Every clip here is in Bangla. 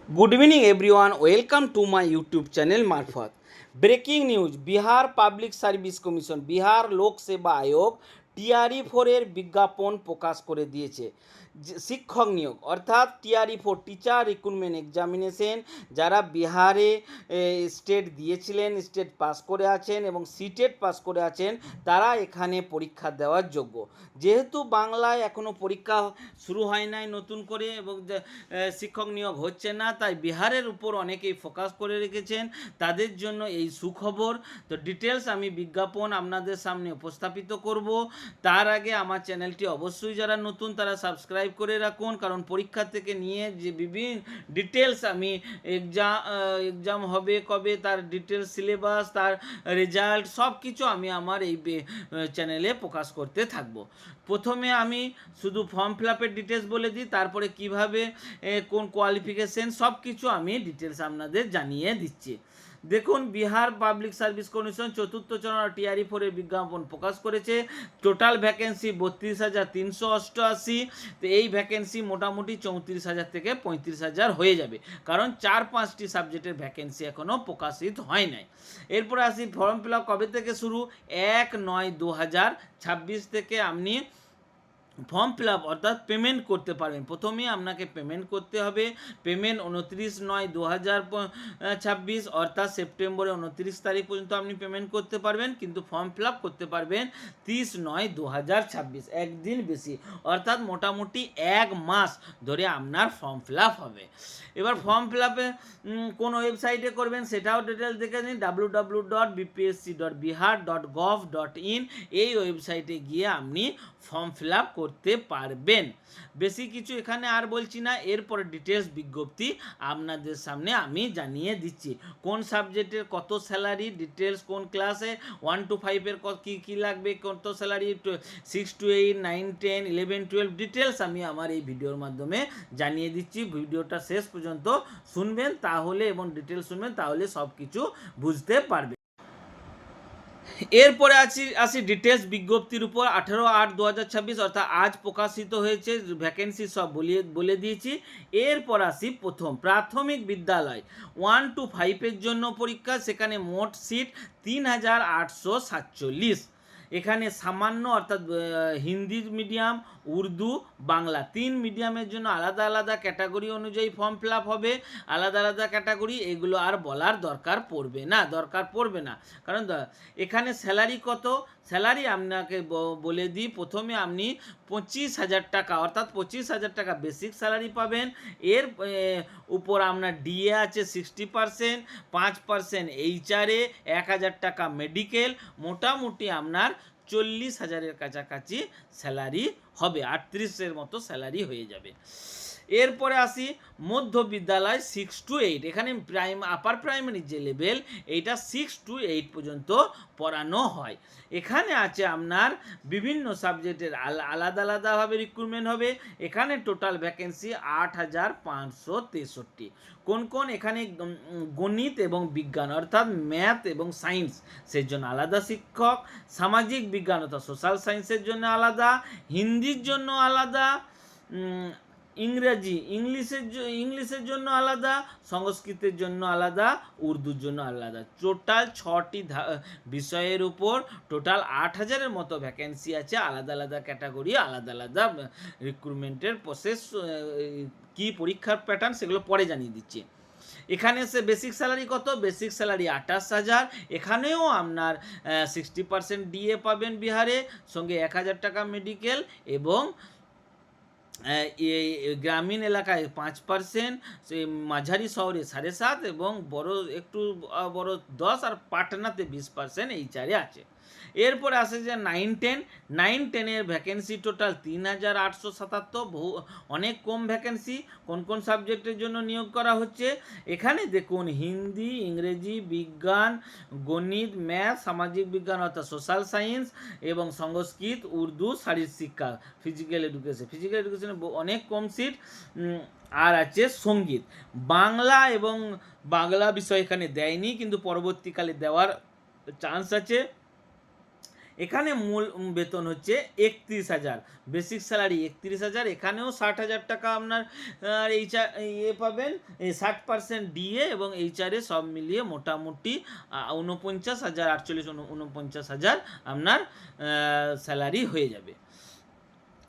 Good evening everyone. Welcome to my YouTube channel मार्फत breaking news Bihar public service commission Bihar Lok Seva আয়োগ টিআরই ফোরের বিজ্ঞাপন প্রকাশ করে দিয়েছে। শিক্ষক নিয়োগ অর্থাৎ TRE four teacher recruitment examination যারা বিহারে স্টেট দিয়েছিলেন, স্টেট পাস করে আছেন এবং সিটেট পাস করে আছেন, তারা এখানে পরীক্ষা দেওয়ার যোগ্য। যেহেতু বাংলায় এখনও পরীক্ষা শুরু হয় নাই নতুন করে এবং শিক্ষক নিয়োগ হচ্ছে না, তাই বিহারের উপর অনেকেই ফোকাস করে রেখেছেন, তাদের জন্য এই সুখবর। তো ডিটেলস আমি বিজ্ঞাপন আপনাদের সামনে উপস্থাপিত করব। তার আগে আমার চ্যানেলটি অবশ্যই যারা নতুন তারা সাবস্ক্রাইব করে রাখুন, কারণ পরীক্ষা থেকে নিয়ে যে বিভিন্ন ডিটেলস আমি এক্সাম হবে কবে, তার ডিটেলস, সিলেবাস, তার রেজাল্ট সব কিছু আমি আমার এই চ্যানেলে প্রকাশ করতে থাকবো। প্রথমে আমি শুধু ফর্ম ফিল আপের ডিটেলস বলে দিই, তারপরে কিভাবে কোন কোয়ালিফিকেশন সব কিছু আমি ডিটেলস আপনাদের জানিয়ে দিচ্ছি। দেখুন, বিহার পাবলিক সার্ভিস কমিশন চতুর্থ চরণ টিআরই ফোরের বিজ্ঞাপন প্রকাশ করেছে। Total vacancy 32,388। তো এই ভ্যাকেন্সি মোটামুটি 34,000 থেকে 35,000 হয়ে যাবে, কারণ 4-5টি সাবজেক্টের ভ্যাকেন্সি এখনও প্রকাশিত হয় নাই। এরপরে আসি ফর্ম ফিল আপ কবে থেকে শুরু। 1/9/2026 থেকে আপনি ফর্ম ফিল আপ অর্থাৎ পেমেন্ট করতে পারবেন। প্রথমে আপনাকে পেমেন্ট করতে হবে। পেমেন্ট 29/9/2026 অর্থাৎ সেপ্টেম্বরের 29 তারিখ পর্যন্ত আপনি পেমেন্ট করতে পারবেন, কিন্তু ফর্ম ফিল আপ করতে পারবেন 30/9/2026, একদিন বেশি, অর্থাৎ মোটামুটি 1 মাস ধরে আপনার ফর্ম ফিল আপ হবে। এবার ফর্ম ফিল আপে কোন ওয়েবসাইটে করবেন সেটাও ডিটেলস দেখে নিন। www.bpsc.bihar.gov.in এই ওয়েবসাইটে গিয়ে আপনি ফর্ম ফিল আপ করতে পারবেন। বেশি কিছু এখানে আর বলছি না। এরপর ডিটেলস বিজ্ঞপ্তি আপনাদের সামনে আমি জানিয়ে দিচ্ছি। কোন সাবজেক্টের কত স্যালারি, ডিটেলস কোন ক্লাসে 1 to 5-এর কী লাগবে, কত স্যালারি, 6 to 8, 9, 10, 11, 12 ডিটেলস আমি আমার এই ভিডিওর মাধ্যমে জানিয়ে দিচ্ছি। ভিডিওটা শেষ পর্যন্ত শুনবেন তাহলে এবং ডিটেলস শুনবেন, তাহলে সব কিছু বুঝতে পারবেন। এরপরে আসি ডিটেলস বিজ্ঞপ্তির উপর। 18/8/2026 অর্থাৎ আজ প্রকাশিত হয়েছে। ভ্যাকেন্সি সব বলে দিয়েছি। এরপর আসি প্রথম প্রাথমিক বিদ্যালয় 1 to 5-এর জন্য পরীক্ষা। সেখানে মোট সিট 3,847। এখানে সামান্য অর্থাৎ হিন্দি মিডিয়াম, উর্দু, বাংলা 3 মিডিয়ামের জন্য আলাদা আলাদা ক্যাটাগরি অনুযায়ী ফর্ম ফিল আপ হবে। আলাদা আলাদা ক্যাটাগরি, এগুলো আর বলার দরকার পড়বে না, কারণ এখানে স্যালারি কত, স্যালারি আপনাকে বলে দিই। প্রথমে আপনি 25,000 টাকা অর্থাৎ 25,000 টাকা বেসিক স্যালারি পাবেন। এর উপর আপনার ডিএ আছে 60%, 5% এইচআরএ, 1,000 টাকা মেডিকেল, মোটামুটি আপনার 40,000-এর কাছাকাছি স্যালারি হবে, 38-এর মতো স্যালারি হয়ে যাবে। এরপরে আসি মধ্য বিদ্যালয় 6 to 8। এখানে আপার প্রাইমারি যে লেভেল, এইটা 6 to 8 পর্যন্ত পড়ানো হয়। এখানে আছে আপনার বিভিন্ন সাবজেক্টের আলাদা আলাদাভাবে রিক্রুটমেন্ট হবে। এখানে টোটাল ভ্যাকেন্সি 8,563। কোন এখানে গণিত এবং বিজ্ঞান অর্থাৎ ম্যাথ এবং সায়েন্স সেই জন্য আলাদা শিক্ষক, সামাজিক বিজ্ঞান অর্থাৎ সোশ্যাল সায়েন্সের জন্য আলাদা, হিন্দির জন্য আলাদা, ইংলিশের জন্য আলাদা, সংস্কৃতের জন্য আলাদা, উর্দুর জন্য আলাদা। টোটাল 6টি বিষয়ের উপর টোটাল 8,000-এর মতো ভ্যাকেন্সি আছে। আলাদা আলাদা ক্যাটাগরি, আলাদা আলাদা রিক্রুটমেন্টের প্রসেস, কি পরীক্ষার প্যাটার্ন সেগুলো পরে জানিয়ে দিচ্ছি। এখানে বেসিক স্যালারি কত, বেসিক স্যালারি 28,000। এখানেও আপনার 60% ডিএ পাবেন বিহারে, সঙ্গে 1,000 টাকা মেডিকেল, এবং গ্রামীণ এলাকায় 5%, মাঝারি শহরে 7.5%, এবং একটু বড় 10, আর পাটনাতে 20% এইচআরএ আছে। এরপরে আসে যে 9-10-এর ভ্যাকেন্সি টোটাল 3,877। অনেক কম ভ্যাকেন্সি। কোন সাবজেক্টের জন্য নিয়োগ করা হচ্ছে এখানে দেখুন, হিন্দি, ইংরেজি, বিজ্ঞান, গণিত, ম্যাথ, সামাজিক বিজ্ঞান অর্থাৎ সোশ্যাল সায়েন্স, এবং সংস্কৃত, উর্দু, শারীরিক শিক্ষা, ফিজিক্যাল এডুকেশনে অনেক কম সিট। আর আছে সঙ্গীত। বাংলা বিষয় এখানে দেয়নি, কিন্তু পরবর্তীকালে দেওয়ার চান্স আছে। এখানে মূল বেতন হচ্ছে 31,000, বেসিক স্যালারি 31,000, এখানেও 60,000 টাকা আপনার এইচআর পাবেন, 60% ডিএ এবং এইচআরে সব মিলিয়ে মোটামুটি 49,000, 49,000 আপনার স্যালারি হয়ে যাবে।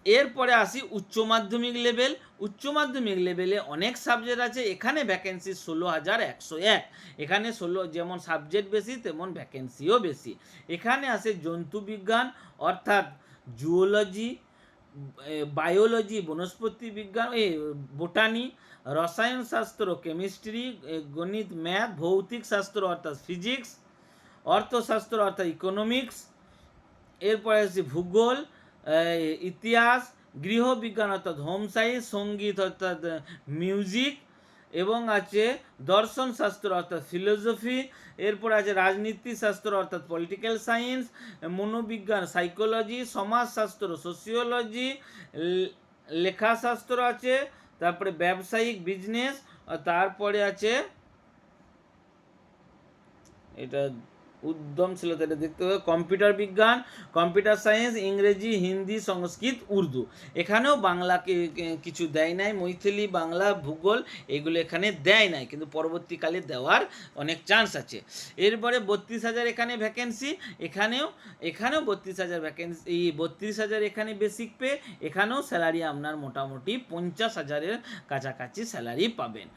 এরপরে আসি উচ্চ মাধ্যমিক লেভেল। উচ্চ মাধ্যমিক লেভেলে অনেক সাবজেক্ট আছে, এখানে ভ্যাকেন্সি 16,101। এখানে যেমন সাবজেক্ট বেশি তেমন ভ্যাকেন্সিও বেশি। এখানে আসে জন্তু বিজ্ঞান অর্থাৎ জুওলজি, বায়োলজি বনস্পতি বিজ্ঞান, বোটানি, রসায়ন শাস্ত্র কেমিস্ট্রি, গণিত ম্যাথ, ভৌতিক শাস্ত্র অর্থাৎ ফিজিক্স, অর্থশাস্ত্র অর্থাৎ ইকোনমিক্স, এরপরে আসছে ভূগোল, ইতিহাস, গৃহবিজ্ঞান অর্থাৎ হোম সায়েন্স, সঙ্গীত অর্থাৎ মিউজিক, এবং আছে দর্শন শাস্ত্র অর্থাৎ ফিলোসফি, এরপর আছে রাজনীতি শাস্ত্র অর্থাৎ পলিটিক্যাল সায়েন্স, মনোবিজ্ঞান সাইকোলজি, সমাজশাস্ত্র সোশিওলজি, লেখাশাস্ত্র আছে, তারপরে ব্যবসায়িক বিজনেস, তারপরে আছে এটা উদ্যমশীলতা, এটা দেখতে হবে কম্পিউটার বিজ্ঞান, কম্পিউটার সায়েন্স, ইংরেজি, হিন্দি, সংস্কৃত, উর্দু। এখানেও বাংলাকে কিছু দেয় নাই, মৈথিলি, বাংলা, ভূগোল এগুলো এখানে দেয় নাই, কিন্তু পরবর্তীকালে দেওয়ার অনেক চান্স আছে। এরপরে 32,000 এখানে ভ্যাকেন্সি, এখানেও 32,000 ভ্যাকেন্সি, 32,000 এখানে বেসিক পে, এখানেও স্যালারি আপনার মোটামুটি 50,000-এর কাছাকাছি স্যালারি পাবেন।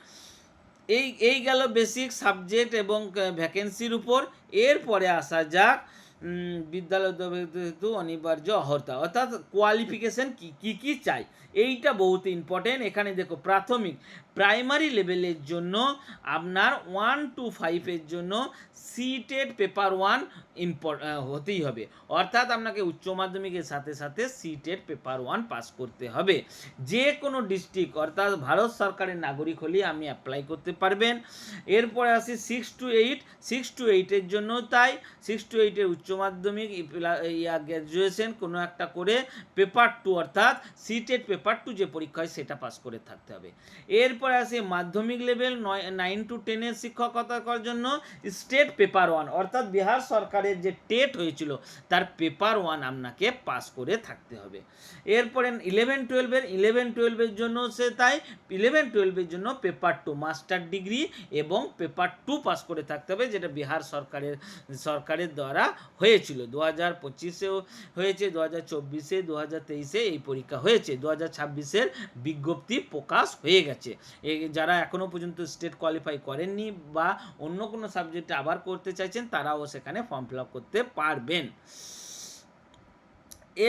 এই গেল বেসিক সাবজেক্ট এবং ভ্যাকেন্সির উপর। এরপরে আসা যাক বিদ্যালয় হেতু অনিবার্য অর্হতা অর্থাৎ কোয়ালিফিকেশন কি চাই, এইটা বহুত ইম্পর্টেন্ট। এখানে দেখো প্রাইমারি লেভেলের জন্য আপনার 1 to 5 এর জন্য সিটেট পেপার 1 হতেই হবে, অর্থাৎ আপনাকে উচ্চ মাধ্যমিকের সাথে সাথে সিটেট পেপার 1 পাস করতে হবে। যে কোনো ডিস্ট্রিক্ট অর্থাৎ ভারত সরকারের নাগরিক হলে আপনি অ্যাপ্লাই করতে পারবেন। এরপরে আসি 6 to 8 জন্য তাই 6 to 8 উচ্চ মাধ্যমিক গ্র্যাজুয়েশন কোনো একটা করে পেপার 2 অর্থাৎ সিটেট পেপার 2 যে পরীক্ষা হয় সেটা পাস করে থাকতে হবে। এরপরে আসে মাধ্যমিক লেভেল 9 to 10 শিক্ষকতা করার জন্য স্টেট পেপার 1 অর্থাৎ বিহার সরকারের যে টেট হয়েছিল তার পেপার 1 আপনাকে পাস করে থাকতে হবে। এরপরে 11-12 জন্য সে তাই 11-12 জন্য পেপার 2 মাস্টার ডিগ্রি এবং পেপার 2 পাস করে থাকতে হবে, যেটা বিহার সরকারের দ্বারা হয়েছিল। 2025-এও হয়েছে, 2024-এ, 2023-এ এই পরীক্ষা হয়েছে, 2026-এর বিজ্ঞপ্তি প্রকাশ হয়ে গেছে। যারা এখনও পর্যন্ত স্টেট কোয়ালিফাই করেননি বা অন্য কোনো সাবজেক্টে আবার করতে চাইছেন তারাও সেখানে ফর্ম ফিল আপ করতে পারবেন।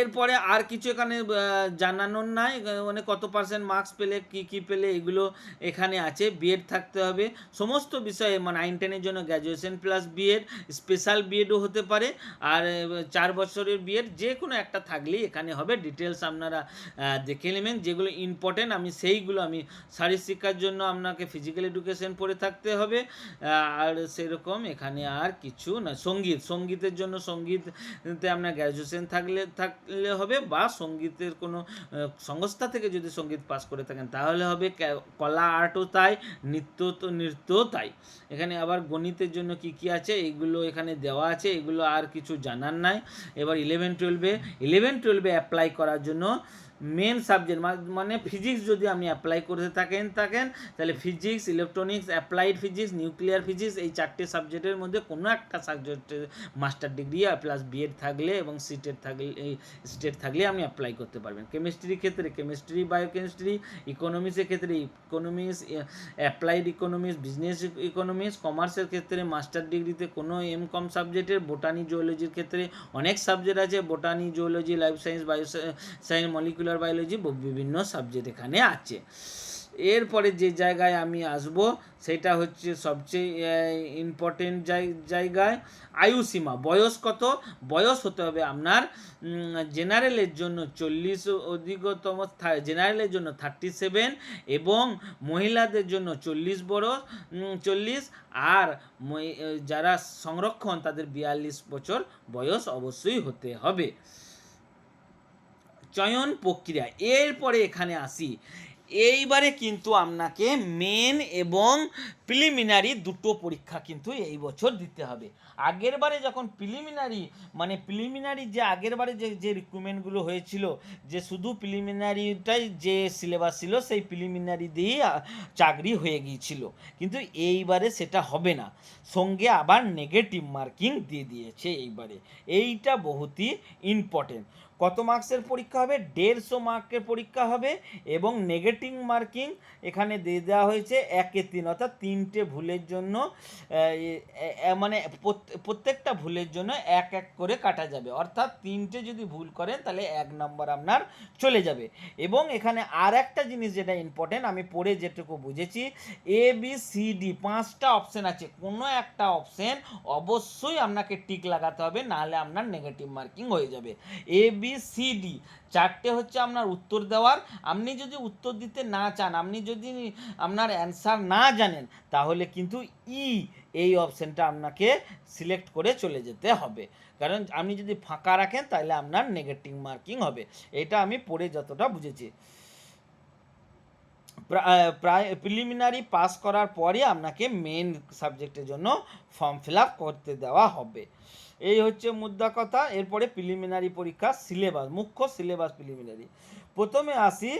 এরপরে আর কিছু এখানে জানানোর নাই, মানে কত পার্সেন্ট মার্কস পেলে কি পেলে এগুলো এখানে আছে। বিএড থাকতে হবে সমস্ত বিষয়ে, মানে 9-10 জন্য গ্র্যাজুয়েশন প্লাস বিএড, স্পেশাল বিএডও হতে পারে, আর 4 বছরের বিএড যে কোনো একটা থাকলেই এখানে হবে। ডিটেলস আপনারা দেখে নেবেন, যেগুলো ইম্পর্টেন্ট আমি সেইগুলো আমি শারীরিক শিক্ষার জন্য আপনাকে ফিজিক্যাল এডুকেশন পড়ে থাকতে হবে, আর সেরকম এখানে আর কিছু না। সঙ্গীতের জন্য সঙ্গীতে আপনার গ্র্যাজুয়েশন থাকলে হবে, বা সঙ্গীতের কোনো সংস্থা থেকে যদি সঙ্গীত পাস করে থাকেন তাহলে হবে। কলা আর্টও তাই, নৃত্যও তাই। এখানে আবার গণিতের জন্য কি আছে এইগুলো এখানে দেওয়া আছে, এগুলো আর কিছু জানার নাই। এবার 11-12 অ্যাপ্লাই করার জন্য মেন সাবজেক্ট মানে ফিজিক্স যদি আপনি অ্যাপ্লাই করে থাকেন তাহলে physics, electronics, applied physics, nuclear physics, এই 4টে সাবজেক্টের মধ্যে কোনো একটা সাবজেক্টে মাস্টার ডিগ্রি প্লাস বিএড থাকলে এবং স্টেট থাকলে আপনি অ্যাপ্লাই করতে পারবেন। কেমিস্ট্রির ক্ষেত্রে কেমিস্ট্রি, বায়োকেমিস্ট্রি, ইকোনমিক্সের ক্ষেত্রে economics, applied economics, business economics, কমার্সের ক্ষেত্রে মাস্টার ডিগ্রিতে কোনো এমকম সাবজেক্টের, বোটানি জুওলজির ক্ষেত্রে অনেক সাবজেক্ট আছে, botany, zoology, life science, bio science, molecular biology, বিভিন্ন সাবজেক্ট এখানে আছে। এরপরে যে জায়গায় আমি আসব সেটা হচ্ছে সবচেয়ে ইম্পর্টেন্ট জায়গায় আয়ুসীমা। বয়স কত? বয়স হতে হবে আপনার জেনারেলের জন্য 40 অধিকতম, জেনারেলের জন্য 37 এবং মহিলাদের জন্য 40, আর যারা সংরক্ষণ তাদের 42 বছর বয়স অবশ্যই হতে হবে। চয়ন প্রক্রিয়া, এরপরে এখানে আসি। এইবারে কিন্তু আপনাকে মেন এবং প্রিলিমিনারি দুটো পরীক্ষা কিন্তু এই বছর দিতে হবে। আগের বারে যখন প্রিলিমিনারি যে আগের বারে যে রিক্রুটমেন্টগুলো হয়েছিল, যে শুধু প্রিলিমিনারিটাই যে সিলেবাস ছিল সেই প্রিলিমিনারি দিয়েই চাকরি হয়ে গিয়েছিল, কিন্তু এইবারে সেটা হবে না, সঙ্গে আবার নেগেটিভ মার্কিং দিয়ে দিয়েছে এইবারে। এইটা বহুতই ইম্পর্টেন্ট। কত মার্কসের পরীক্ষা হবে? 150 মার্কের পরীক্ষা হবে, এবং নেগেটিভ মার্কিং এখানে দিয়ে দেওয়া হয়েছে 1-3, অর্থাৎ 3টে ভুলের জন্য মানে প্রত্যেকটা ভুলের জন্য 1-1 করে কাটা যাবে, অর্থাৎ 3টে যদি ভুল করেন তাহলে 1 নম্বর আপনার চলে যাবে। এবং এখানে আর একটা জিনিস যেটা ইম্পর্টেন্ট, আমি পড়ে যেটুকু বুঝেছি, ABCD 5টা অপশান আছে, কোনো একটা অপশান অবশ্যই আপনাকে টিক লাগাতে হবে, নাহলে আপনার নেগেটিভ মার্কিং হয়ে যাবে। ABCD 4টে হচ্ছে আপনার উত্তর দেওয়ার, আপনি যদি উত্তর দিতে না চান, আপনি যদি আপনার অ্যান্সার না জানেন, তাহলে কিন্তু এই অপশানটা আপনাকে সিলেক্ট করে চলে যেতে হবে, কারণ আপনি যদি ফাঁকা রাখেন তাহলে আপনার নেগেটিভ মার্কিং হবে। এটা আমি পড়ে যতটা বুঝেছি। প্রায় প্রিলিমিনারি পাস করার পরে আপনাকে মেন সাবজেক্টের জন্য ফর্ম ফিল আপ করতে দেওয়া হবে। এই হচ্ছে মুদ্রা কথা। এরপরে প্রিলিমিনারি পরীক্ষা সিলেবাস, মুখ্য সিলেবাস প্রিলিমিনারি। প্রথমে আসি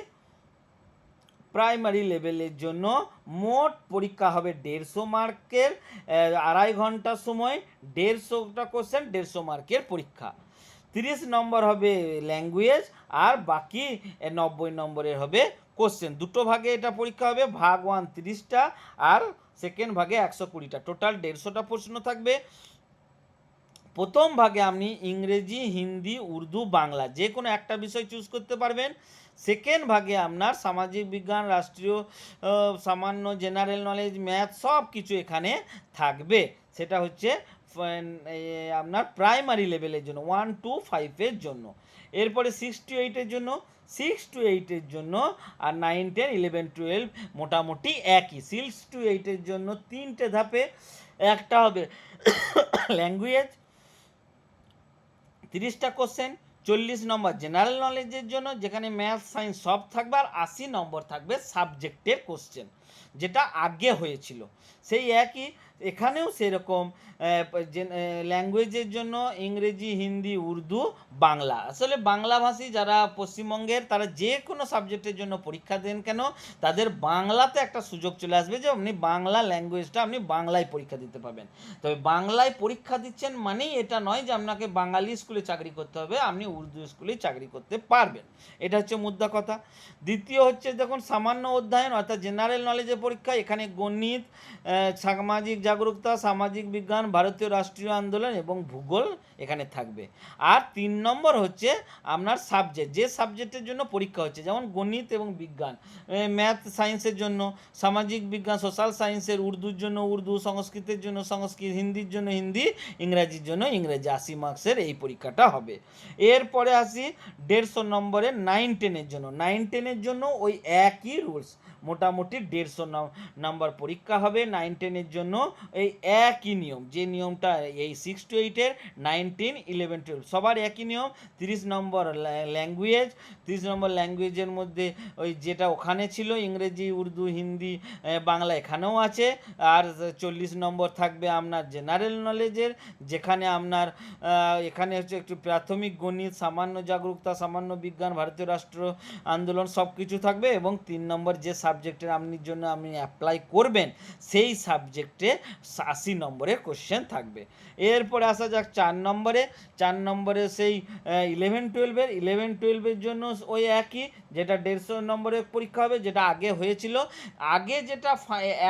প্রাইমারি লেভেলের জন্য মোট পরীক্ষা হবে 150 মার্কের, 2.5 ঘন্টা সময়, 150টা কোশ্চেন, 150 মার্কের পরীক্ষা। 30 নম্বর হবে ল্যাঙ্গুয়েজ, আর বাকি 90 নম্বরের হবে কোশ্চেন। দুটো ভাগে এটা পরীক্ষা হবে, ভাগ 1 30টা আর সেকেন্ড ভাগে 120টা, টোটাল 150টা প্রশ্ন থাকবে। প্রথম ভাগে আপনি ইংরেজি, হিন্দি, উর্দু, বাংলা যে কোনো একটা বিষয় চুজ করতে পারবেন। সেকেন্ড ভাগে আপনার সামাজিক বিজ্ঞান, রাষ্ট্রীয়, সামান্য জেনারেল নলেজ, ম্যাথ সব কিছু এখানে থাকবে। সেটা হচ্ছে আপনার প্রাইমারি লেভেলের জন্য 1 to 5-এর জন্য। এরপরে 6 to 8-এর জন্য, 6 to 8-এর জন্য, আর 9, 10, 11, 12 মোটামুটি একই। 6 to 8-এর জন্য 3টে ধাপে, একটা হবে ল্যাঙ্গুয়েজ, 30টা কোশ্চেন, 40 নম্বর জেনারেল নলেজের জন্য, যেখানে ম্যাথ, সায়েন্স সব থাকবে, আর 80 নম্বর থাকবে সাবজেক্টের কোশ্চেন, যেটা আগে হয়েছিল সেই একই। এখানেও সেরকম ল্যাঙ্গুয়েজের জন্য ইংরেজি, হিন্দি, উর্দু, বাংলা। আসলে বাংলাভাষী যারা পশ্চিমবঙ্গের, তারা যে কোনো সাবজেক্টের জন্য পরীক্ষা দেন কেন, তাদের বাংলাতে একটা সুযোগ চলে আসবে যে আপনি বাংলা ল্যাঙ্গুয়েজটা আপনি বাংলায় পরীক্ষা দিতে পারবেন। তবে বাংলায় পরীক্ষা দিচ্ছেন মানেই এটা নয় যে আপনাকে বাঙালি স্কুলে চাকরি করতে হবে, আপনি উর্দু স্কুলেই চাকরি করতে পারবেন। এটা হচ্ছে মুদ্রা কথা। দ্বিতীয় হচ্ছে দেখুন সামান্য অধ্যয়ন, অর্থাৎ জেনারেল নলেজের পরীক্ষা। এখানে গণিত, সামাজিক জাগরুকতা, সামাজিক বিজ্ঞান, ভারতীয় রাষ্ট্রীয় আন্দোলন এবং ভূগোল এখানে থাকবে। আর 3 নম্বর হচ্ছে আপনার সাবজেক্ট, যে সাবজেক্টের জন্য পরীক্ষা হচ্ছে, যেমন গণিত এবং বিজ্ঞান, ম্যাথ সায়েন্সের জন্য, সামাজিক বিজ্ঞান সোশ্যাল সায়েন্সের, উর্দুর জন্য উর্দু, সংস্কৃতের জন্য সংস্কৃত, হিন্দির জন্য হিন্দি, ইংরাজির জন্য ইংরেজি। 80 মার্কসের এই পরীক্ষাটা হবে। এরপরে আসি 150 নম্বরের 9, 10-এর জন্য। 9, 10-এর জন্য ওই একই রুলস, মোটামুটি 150 নাম্বার পরীক্ষা হবে 9, 10-এর জন্য। এই একই নিয়ম, যে নিয়মটা এই 6 to 8-এর, 9, 10, 11, 12 সবার একই নিয়ম। 30 নম্বর ল্যাঙ্গুয়েজ, 30 নম্বর ল্যাঙ্গুয়েজের মধ্যে ওই যেটা ওখানে ছিল ইংরেজি, উর্দু, হিন্দি, বাংলা এখানেও আছে। আর 40 নম্বর থাকবে আপনার জেনারেল নলেজের, যেখানে আপনার এখানে হচ্ছে একটু প্রাথমিক গণিত, সামান্য জাগরুকতা, সামান্য বিজ্ঞান, ভারতীয় রাষ্ট্র আন্দোলন সব কিছু থাকবে। এবং 3 নম্বর যে সাবজেক্টের আপনির জন্য আপনি অ্যাপ্লাই করবেন সেই সাবজেক্টে 80 নম্বরের কোশ্চেন থাকবে। এরপরে আসা যাক 4 নম্বরে। 4 নম্বরে সেই 11, 12-এর জন্য ওই একই, যেটা 150 নম্বরের পরীক্ষা হবে, যেটা আগে হয়েছিল। আগে যেটা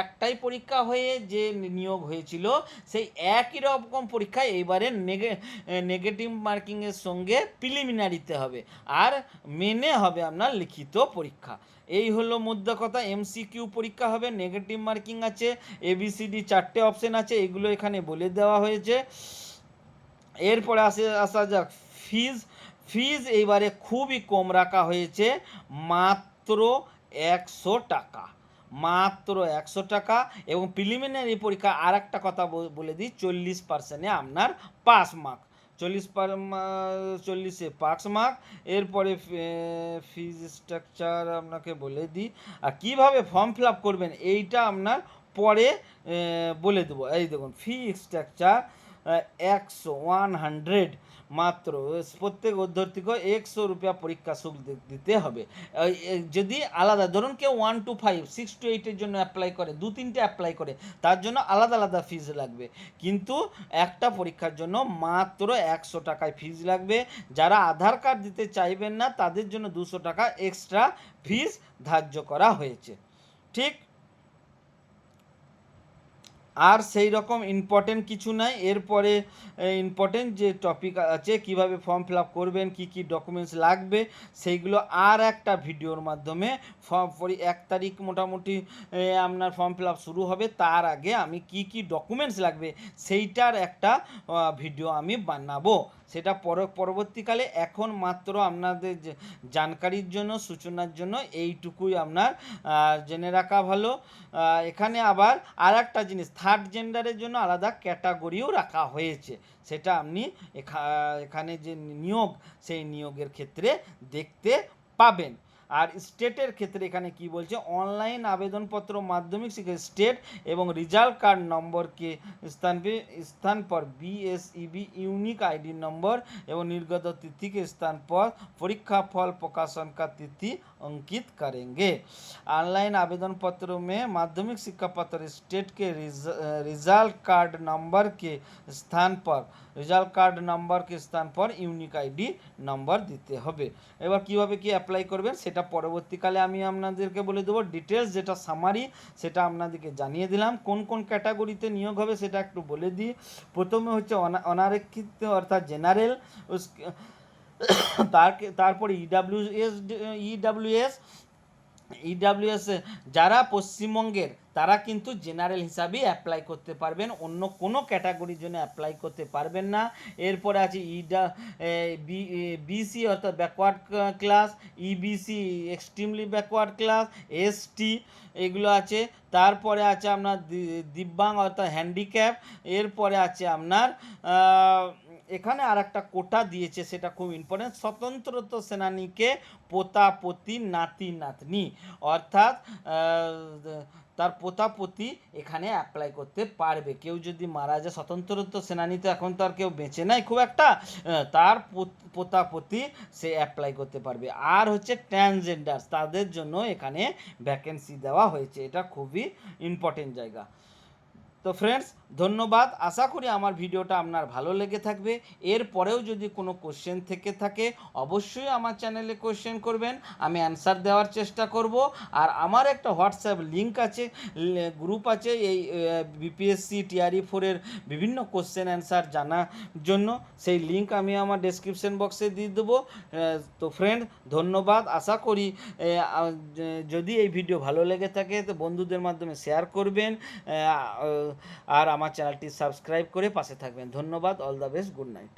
একটাই পরীক্ষা হয়ে যে নিয়োগ হয়েছিল, সেই একই রকম পরীক্ষা এইবারে নেগেটিভ মার্কিংয়ের সঙ্গে প্রিলিমিনারিতে হবে, আর মেনে হবে আপনার লিখিত পরীক্ষা। এই হলো মুদ্রা কথা। MCQ পরীক্ষা হবে, নেগেটিভ মার্কিং আছে, ABCD 4টে অপশন আছে, এগুলো এখানে বলে দেওয়া হয়েছে। এরপরে আসা যাক ফিজ এইবারে খুবই কম রাখা হয়েছে, মাত্র 100 টাকা, মাত্র 100 টাকা। এবং প্রিলিমিনারি পরীক্ষা আর একটা কথা বলে দিই, 40%-এ আপনার পাস মার্ক, 40-এ পাস মার্ক। এরপরে ফিজ স্ট্রাকচার আপনাকে বলে দিই, আর কীভাবে ফর্ম ফিল আপ করবেন এইটা আপনার পরে বলে দেবো। এই দেখুন, ফি স্ট্রাকচার 100 মাত্র, প্রত্যেক অধ্যর্থীকে 100 রুপিয়া পরীক্ষা শুল্ক দিতে হবে। যদি আলাদা ধরুন কেউ 1 to 5, 6 to 8-এর জন্য অ্যাপ্লাই করে, 2-3টে অ্যাপ্লাই করে, তার জন্য আলাদা আলাদা ফিজ লাগবে, কিন্তু একটা পরীক্ষার জন্য মাত্র 100 টাকায় ফিজ লাগবে। যারা আধার কার্ড দিতে চাইবেন না তাদের জন্য 200 টাকা এক্সট্রা ফিজ ধার্য করা হয়েছে। ঠিক, আর সেই রকম ইম্পর্টেন্ট কিছু নাই। এরপরে ইম্পর্টেন্ট যে টপিক আছে, কিভাবে ফর্ম ফিল আপ করবেন, কী কী ডকুমেন্টস লাগবে, সেইগুলো আর একটা ভিডিওর মাধ্যমে 1 তারিখ মোটামুটি আপনার ফর্ম ফিল আপ শুরু হবে, তার আগে আমি কি কি ডকুমেন্টস লাগবে সেইটার একটা ভিডিও আমি বানাবো, সেটা পরবর্তীকালে। এখন মাত্র আপনাদের জানকারির জন্য, সূচনার জন্য এইটুকুই আপনার জেনে রাখা ভালো। এখানে আবার আর একটা জিনিস, থার্ড জেন্ডারের জন্য আলাদা ক্যাটাগরিও রাখা হয়েছে, সেটা আপনি এখানে যে নিয়োগ, সেই নিয়োগের ক্ষেত্রে দেখতে পাবেন। আর স্টেটের ক্ষেত্রে এখানে কি বলছে, অনলাইন আবেদনপত্র মাধ্যমিক শিক্ষা স্টেট এবং রেজাল্ট কার্ড নম্বরকে স্থান पर BSEB यूनिक आईडी नंबर एवं निर्गत तिथि के स्थान पर परीक्षा फल प्रकाशन का तिथि अंकित करेंगे। ऑनलाइन आवेदन पत्रों में माध्यमिक शिक्षा पत्र स्टेट के रिजल्ट कार्ड नंबर के स्थान पर यूनिक आईडी नंबर দিতে হবে। এবার কীভাবে কি অ্যাপ্লাই করবেন সেটা পরবর্তীকালে আমি আপনাদেরকে বলে দেবো। ডিটেলস যেটা সামারি সেটা আপনাদেরকে জানিয়ে দিলাম। কোন কোন ক্যাটাগরিতে নিয়োগ হবে সেটা একটু বলে দিই। প্রথমে হচ্ছে অনারক্ষিত অর্থাৎ জেনারেল, তারপরে ইডাব্লিউএস যারা পশ্চিমবঙ্গের, তারা কিন্তু জেনারেল হিসাবেই অ্যাপ্লাই করতে পারবেন, অন্য কোনো ক্যাটাগরির জন্য অ্যাপ্লাই করতে পারবেন না। এরপরে আছে বিসি অর্থাৎ backward class, EBC extremely backward class, ST এগুলো আছে। তারপরে আছে আপনার দিব্যাঙ্গ অর্থাৎ হ্যান্ডিক্যাপ। এরপরে আছে আপনার এখানে আর একটা কোটা দিয়েছে, সেটা খুব ইম্পর্টেন্ট, স্বতন্ত্রতা সেনানীকে পোতা পতি নাতি নাতনি, অর্থাৎ তার পোতা পতি এখানে অ্যাপ্লাই করতে পারবে। কেউ যদি মারা যায়, স্বতন্ত্রতা সেনানী তো এখন তো আর কেউ বেঁচে নাই খুব একটা, তার পোতা পতি সে অ্যাপ্লাই করতে পারবে। আর হচ্ছে ট্রান্সজেন্ডার, তাদের জন্য এখানে ভ্যাকেন্সি দেওয়া হয়েছে, এটা খুবই ইম্পর্টেন্ট জায়গা। তো ফ্রেন্ডস, ধন্যবাদ। আশা করি আমার ভিডিওটা আপনার ভালো লেগে থাকবে। এরপরেও যদি কোনো কোশ্চেন থেকে থাকে অবশ্যই আমার চ্যানেলে কোশ্চেন করবেন, আমি অ্যান্সার দেওয়ার চেষ্টা করব। আর আমার একটা হোয়াটসঅ্যাপ লিঙ্ক আছে, গ্রুপ আছে, এই বিপিএসসি টিআরই 4-এর বিভিন্ন কোশ্চেন অ্যান্সার জানার জন্য, সেই লিঙ্ক আমি আমার ডেসক্রিপশন বক্সে দিয়ে দেবো। তো ফ্রেন্ড, ধন্যবাদ। আশা করি যদি এই ভিডিও ভালো লেগে থাকে তো বন্ধুদের মাধ্যমে শেয়ার করবেন, আর আমার চ্যানেলটি সাবস্ক্রাইব করে পাশে থাকবেন। ধন্যবাদ। All the best. Good night.